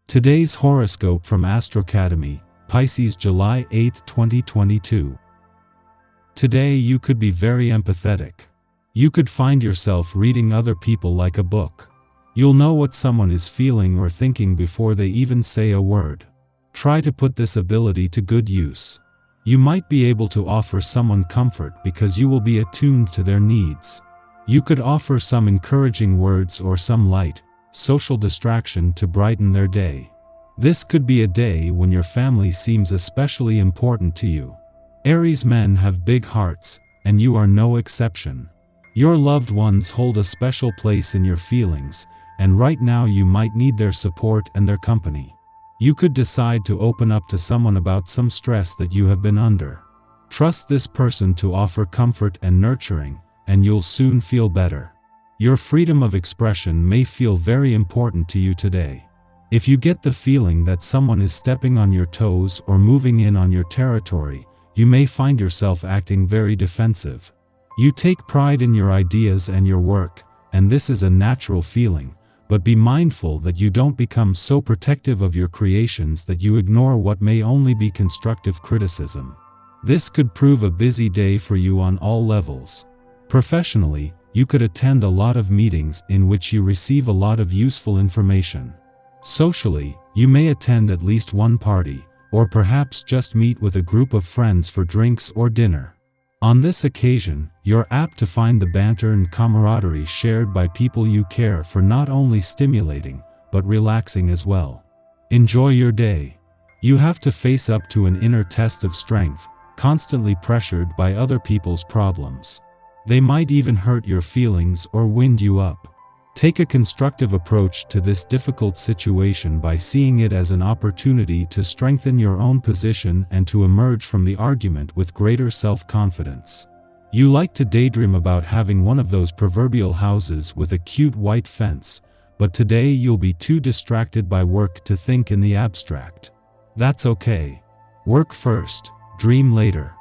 Today's horoscope from Astrocademy, Pisces July 8, 2022. Today you could be very empathetic. You could find yourself reading other people like a book. You'll know what someone is feeling or thinking before they even say a word. Try to put this ability to good use. You might be able to offer someone comfort because you will be attuned to their needs. You could offer some encouraging words or some light, social distraction to brighten their day. This could be a day when your family seems especially important to you. Aries men have big hearts, and you are no exception. Your loved ones hold a special place in your feelings, and right now you might need their support and their company. You could decide to open up to someone about some stress that you have been under. Trust this person to offer comfort and nurturing, and you'll soon feel better. Your freedom of expression may feel very important to you today. If you get the feeling that someone is stepping on your toes or moving in on your territory, you may find yourself acting very defensive. You take pride in your ideas and your work, and this is a natural feeling, but be mindful that you don't become so protective of your creations that you ignore what may only be constructive criticism. This could prove a busy day for you on all levels. Professionally, you could attend a lot of meetings in which you receive a lot of useful information. Socially, you may attend at least one party, or perhaps just meet with a group of friends for drinks or dinner. On this occasion, you're apt to find the banter and camaraderie shared by people you care for not only stimulating, but relaxing as well. Enjoy your day. You have to face up to an inner test of strength, constantly pressured by other people's problems. They might even hurt your feelings or wind you up. Take a constructive approach to this difficult situation by seeing it as an opportunity to strengthen your own position and to emerge from the argument with greater self-confidence. You like to daydream about having one of those proverbial houses with a cute white fence, but today you'll be too distracted by work to think in the abstract. That's okay. Work first, dream later.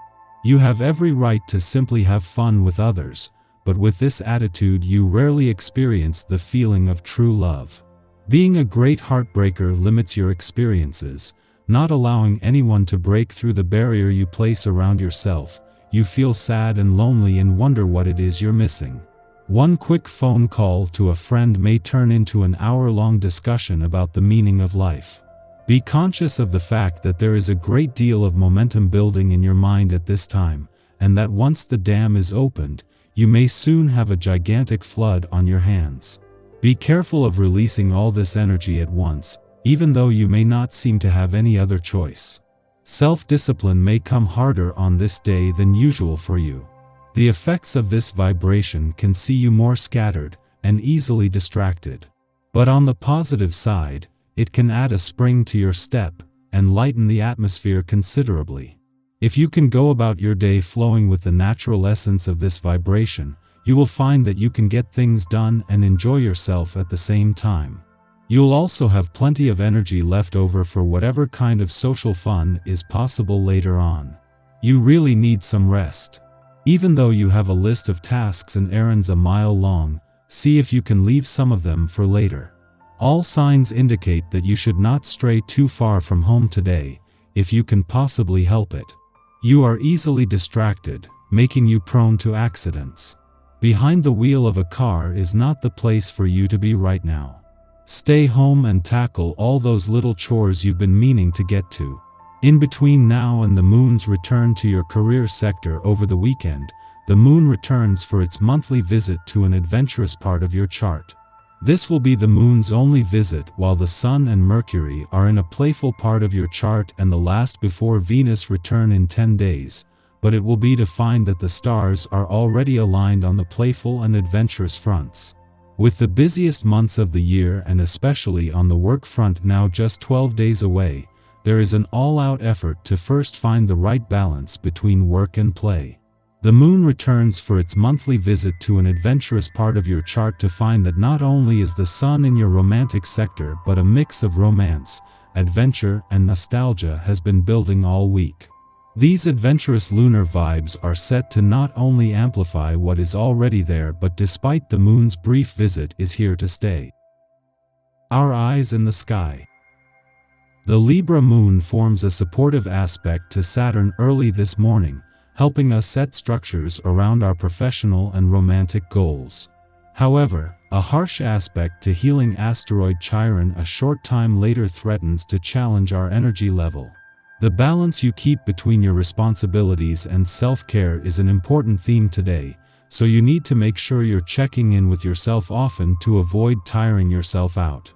You have every right to simply have fun with others, but with this attitude you rarely experience the feeling of true love. Being a great heartbreaker limits your experiences, not allowing anyone to break through the barrier you place around yourself. You feel sad and lonely and wonder what it is you're missing. One quick phone call to a friend may turn into an hour-long discussion about the meaning of life. Be conscious of the fact that there is a great deal of momentum building in your mind at this time, and that once the dam is opened, you may soon have a gigantic flood on your hands. Be careful of releasing all this energy at once, even though you may not seem to have any other choice. Self-discipline may come harder on this day than usual for you. The effects of this vibration can see you more scattered and easily distracted. But on the positive side, it can add a spring to your step and lighten the atmosphere considerably. If you can go about your day flowing with the natural essence of this vibration, you will find that you can get things done and enjoy yourself at the same time. You'll also have plenty of energy left over for whatever kind of social fun is possible later on. You really need some rest. Even though you have a list of tasks and errands a mile long, see if you can leave some of them for later. All signs indicate that you should not stray too far from home today, if you can possibly help it. You are easily distracted, making you prone to accidents. Behind the wheel of a car is not the place for you to be right now. Stay home and tackle all those little chores you've been meaning to get to. In between now and the moon's return to your career sector over the weekend, the moon returns for its monthly visit to an adventurous part of your chart. This will be the moon's only visit while the sun and Mercury are in a playful part of your chart and the last before Venus return in 10 days, but it will be to find that the stars are already aligned on the playful and adventurous fronts. With the busiest months of the year and especially on the work front now just 12 days away, there is an all-out effort to first find the right balance between work and play. The moon returns for its monthly visit to an adventurous part of your chart to find that not only is the sun in your romantic sector but a mix of romance, adventure and nostalgia has been building all week. These adventurous lunar vibes are set to not only amplify what is already there but despite the moon's brief visit is here to stay. Our eyes in the sky. The Libra moon forms a supportive aspect to Saturn early this morning, helping us set structures around our professional and romantic goals. However, a harsh aspect to healing asteroid Chiron a short time later threatens to challenge our energy level. The balance you keep between your responsibilities and self-care is an important theme today, so you need to make sure you're checking in with yourself often to avoid tiring yourself out.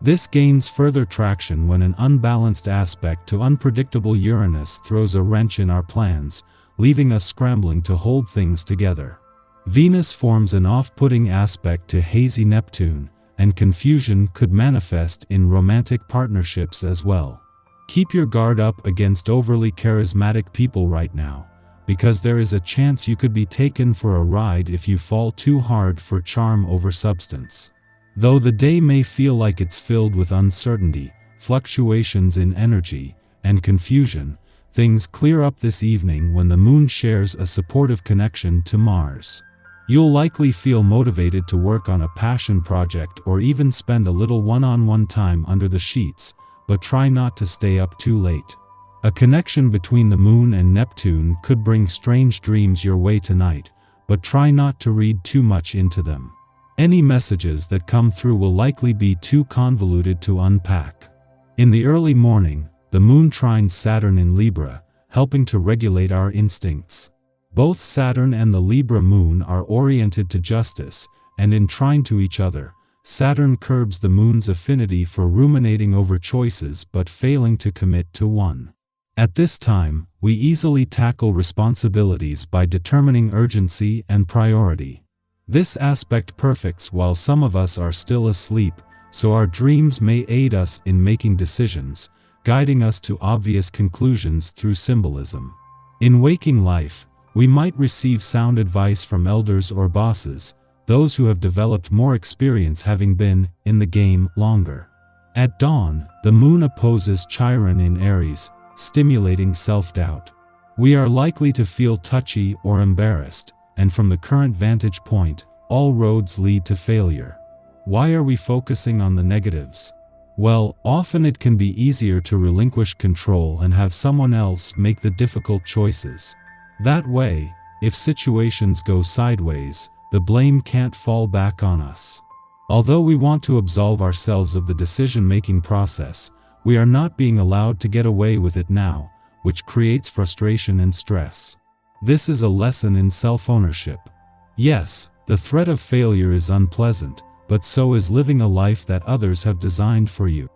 This gains further traction when an unbalanced aspect to unpredictable Uranus throws a wrench in our plans, leaving us scrambling to hold things together. Venus forms an off-putting aspect to hazy Neptune, and confusion could manifest in romantic partnerships as well. Keep your guard up against overly charismatic people right now, because there is a chance you could be taken for a ride if you fall too hard for charm over substance. Though the day may feel like it's filled with uncertainty, fluctuations in energy, and confusion, things clear up this evening when the moon shares a supportive connection to Mars. You'll likely feel motivated to work on a passion project or even spend a little one-on-one time under the sheets, but try not to stay up too late. A connection between the moon and Neptune could bring strange dreams your way tonight, but try not to read too much into them. Any messages that come through will likely be too convoluted to unpack. In the early morning, the moon trines Saturn in Libra, helping to regulate our instincts. Both Saturn and the Libra moon are oriented to justice, and in trine to each other, Saturn curbs the moon's affinity for ruminating over choices but failing to commit to one. At this time, we easily tackle responsibilities by determining urgency and priority. This aspect perfects while some of us are still asleep, so our dreams may aid us in making decisions, guiding us to obvious conclusions through symbolism. In waking life, we might receive sound advice from elders or bosses, those who have developed more experience having been in the game longer. At dawn, the moon opposes Chiron in Aries, stimulating self-doubt. We are likely to feel touchy or embarrassed, and from the current vantage point, all roads lead to failure. Why are we focusing on the negatives? Well, often it can be easier to relinquish control and have someone else make the difficult choices. That way, if situations go sideways, the blame can't fall back on us. Although we want to absolve ourselves of the decision-making process, we are not being allowed to get away with it now, which creates frustration and stress. This is a lesson in self-ownership. Yes, the threat of failure is unpleasant, but so is living a life that others have designed for you.